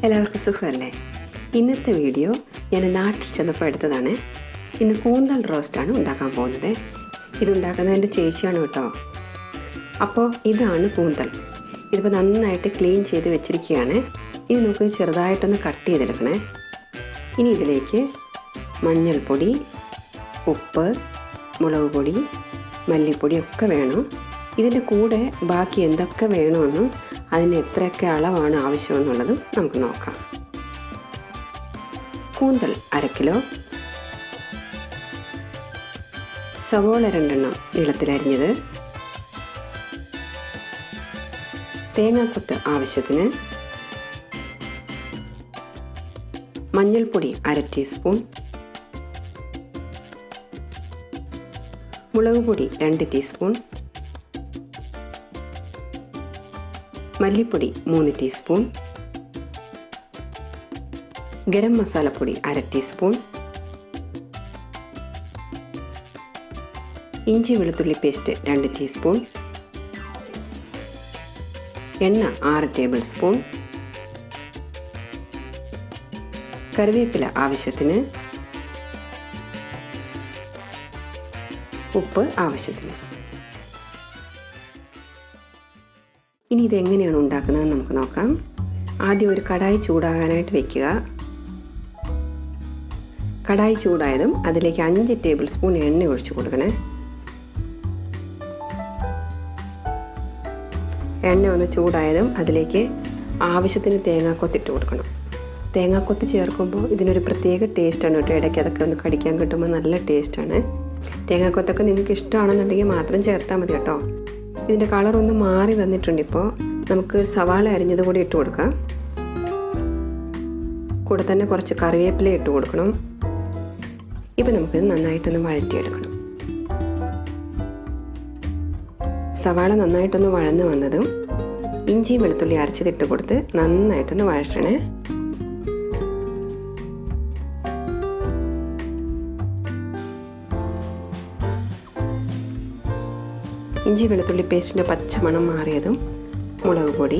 എല്ലാവർക്കും സുഖമല്ലേ? ഇന്നത്തെ വീഡിയോ ഞാൻ നാട്ടിൽ ചെന്നപ്പോൾ എടുത്തതാണ്. ഇന്ന് കൂന്തൽ റോസ്റ്റാണ് ഉണ്ടാക്കാൻ പോകുന്നത്. ഇതുണ്ടാക്കുന്നത് എൻ്റെ ചേച്ചിയാണ് കേട്ടോ. അപ്പോൾ ഇതാണ് കൂന്തൽ. ഇതിപ്പോൾ നന്നായിട്ട് ക്ലീൻ ചെയ്ത് വെച്ചിരിക്കുകയാണ്. ഇനി നമുക്ക് ചെറുതായിട്ടൊന്ന് കട്ട് ചെയ്തെടുക്കണേ. ഇനി ഇതിലേക്ക് മഞ്ഞൾപ്പൊടി, ഉപ്പ്, മുളക് പൊടി, മല്ലിപ്പൊടി ഒക്കെ വേണം. ഇതിൻ്റെ കൂടെ ബാക്കി എന്തൊക്കെ വേണമെന്നും അതിന് എത്രയൊക്കെ അളവാണ് ആവശ്യമെന്നുള്ളതും നമുക്ക് നോക്കാം. കൂന്തൽ 1/2 കിലോ, സവോള 2 എണ്ണം നീളത്തിലരിഞ്ഞത്, തേങ്ങാക്കൊത്ത് ആവശ്യത്തിന്, മഞ്ഞൾപ്പൊടി 1/2 ടീസ്പൂൺ, മുളക് പൊടി 2 ടീസ്പൂൺ, മല്ലിപ്പൊടി 3 ടീസ്പൂൺ, ഗരം മസാലപ്പൊടി 1/2 ടീസ്പൂൺ, ഇഞ്ചി വെളുത്തുള്ളി പേസ്റ്റ് 2 ടീസ്പൂൺ, എണ്ണ 6 ടേബിൾ സ്പൂൺ, കറിവേപ്പില ആവശ്യത്തിന്, ഉപ്പ് ആവശ്യത്തിന്. ഇനി ഇതെങ്ങനെയാണ് ഉണ്ടാക്കുന്നത് നമുക്ക് നോക്കാം. ആദ്യം ഒരു കടായി ചൂടാകാനായിട്ട് വെക്കുക. കടായി ചൂടായതും അതിലേക്ക് 5 ടേബിൾ സ്പൂൺ എണ്ണ ഒഴിച്ചു കൊടുക്കണേ. എണ്ണ ഒന്ന് ചൂടായതും അതിലേക്ക് ആവശ്യത്തിന് തേങ്ങാക്കൊത്തിട്ട് കൊടുക്കണം. തേങ്ങാക്കൊത്ത് ചേർക്കുമ്പോൾ ഇതിനൊരു പ്രത്യേക ടേസ്റ്റാണ് കേട്ടോ. ഇടയ്ക്ക് അതൊക്കെ ഒന്ന് കടിക്കാൻ കിട്ടുമ്പോൾ നല്ല ടേസ്റ്റാണ്. തേങ്ങാക്കൊത്തൊക്കെ നിങ്ങൾക്ക് ഇഷ്ടമാണെന്നുണ്ടെങ്കിൽ മാത്രം ചേർത്താൽ മതി കേട്ടോ. ഇതിൻ്റെ കളറൊന്ന് മാറി വന്നിട്ടുണ്ട്. ഇപ്പോൾ നമുക്ക് സവാള അരിഞ്ഞത് കൂടി ഇട്ട് കൊടുക്കാം. കൂടെ തന്നെ കുറച്ച് കറിവേപ്പില ഇട്ട് കൊടുക്കണം. ഇപ്പം നമുക്ക് നന്നായിട്ടൊന്ന് വഴറ്റിയെടുക്കണം. സവാള നന്നായിട്ടൊന്ന് വഴന്ന് വന്നതും ഇഞ്ചി വെളുത്തുള്ളി അരച്ചതിട്ട് കൊടുത്ത് നന്നായിട്ടൊന്ന് വഴറ്റണേ. ഇഞ്ചി വെളുത്തുള്ളി പേസ്റ്റിൻ്റെ പച്ചമണം മാറിയതും മുളക് പൊടി,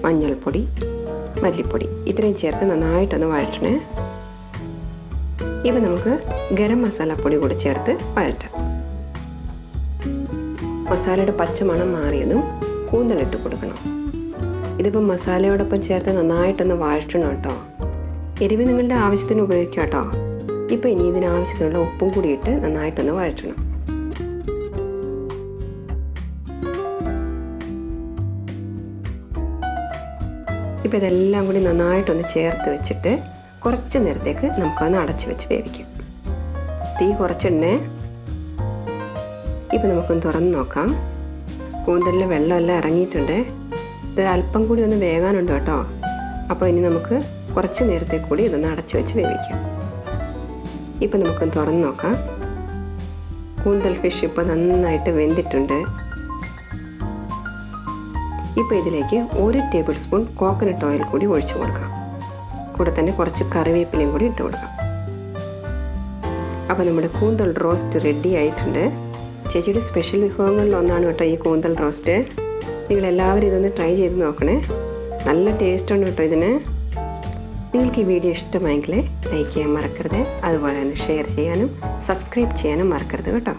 മഞ്ഞൾപ്പൊടി, മല്ലിപ്പൊടി ഇത്രയും ചേർത്ത് നന്നായിട്ടൊന്ന് വഴറ്റണേ. ഇപ്പം നമുക്ക് ഗരം മസാലപ്പൊടി കൂടി ചേർത്ത് വഴറ്റാം. മസാലയുടെ പച്ചമണം മാറിയതും കൂന്തലിട്ട് കൊടുക്കണം. ഇതിപ്പോൾ മസാലയോടൊപ്പം ചേർത്ത് നന്നായിട്ടൊന്ന് വഴറ്റണം കേട്ടോ. എരിവ് നിങ്ങളുടെ ആവശ്യത്തിന് ഉപയോഗിക്കാം കേട്ടോ. ഇപ്പോൾ ഇനി ഇതിനാവശ്യത്തിനുള്ള ഉപ്പും കൂടി ഇട്ട് നന്നായിട്ടൊന്ന് വഴറ്റണം. ഇപ്പോൾ ഇതെല്ലാം കൂടി നന്നായിട്ടൊന്ന് ചേർത്ത് വെച്ചിട്ട് കുറച്ച് നേരത്തേക്ക് നമുക്കൊന്ന് അടച്ച് വെച്ച് വേവിക്കാം. തീ കുറച്ചിടണേ. ഇപ്പോൾ നമുക്കൊന്ന് തുറന്ന് നോക്കാം. കൂന്തലിൽ വെള്ളമെല്ലാം ഇറങ്ങിയിട്ടുണ്ട്. ഇതൊരല്പം കൂടി ഒന്ന് വേകാനുണ്ട് കേട്ടോ. അപ്പോൾ ഇനി നമുക്ക് കുറച്ച് നേരത്തേക്ക് കൂടി ഇതൊന്ന് അടച്ച് വെച്ച് വേവിക്കാം. ഇപ്പോൾ നമുക്കൊന്ന് തുറന്ന് നോക്കാം. കൂന്തൽ ഫിഷ് ഇപ്പോൾ നന്നായിട്ട് വെന്തിട്ടുണ്ട്. ഇപ്പോൾ ഇതിലേക്ക് 1 ടേബിൾ സ്പൂൺ കോക്കനട്ട് ഓയിൽ കൂടി ഒഴിച്ചു കൊടുക്കാം. കൂടെ തന്നെ കുറച്ച് കറിവേപ്പിലയും കൂടി ഇട്ട് കൊടുക്കാം. അപ്പോൾ നമ്മുടെ കൂന്തൽ റോസ്റ്റ് റെഡി ആയിട്ടുണ്ട്. ചേച്ചിയുടെ സ്പെഷ്യൽ വിഭവങ്ങളിൽ ഒന്നാണ് കേട്ടോ ഈ കൂന്തൽ റോസ്റ്റ്. നിങ്ങളെല്ലാവരും ഇതൊന്ന് ട്രൈ ചെയ്ത് നോക്കണേ. നല്ല ടേസ്റ്റാണ് കേട്ടോ ഇതിന്. നിങ്ങൾക്ക് ഈ വീഡിയോ ഇഷ്ടമായെങ്കിൽ ലൈക്ക് ചെയ്യാൻ മറക്കരുത്. അതുപോലെ തന്നെ ഷെയർ ചെയ്യാനും സബ്സ്ക്രൈബ് ചെയ്യാനും മറക്കരുത് കേട്ടോ.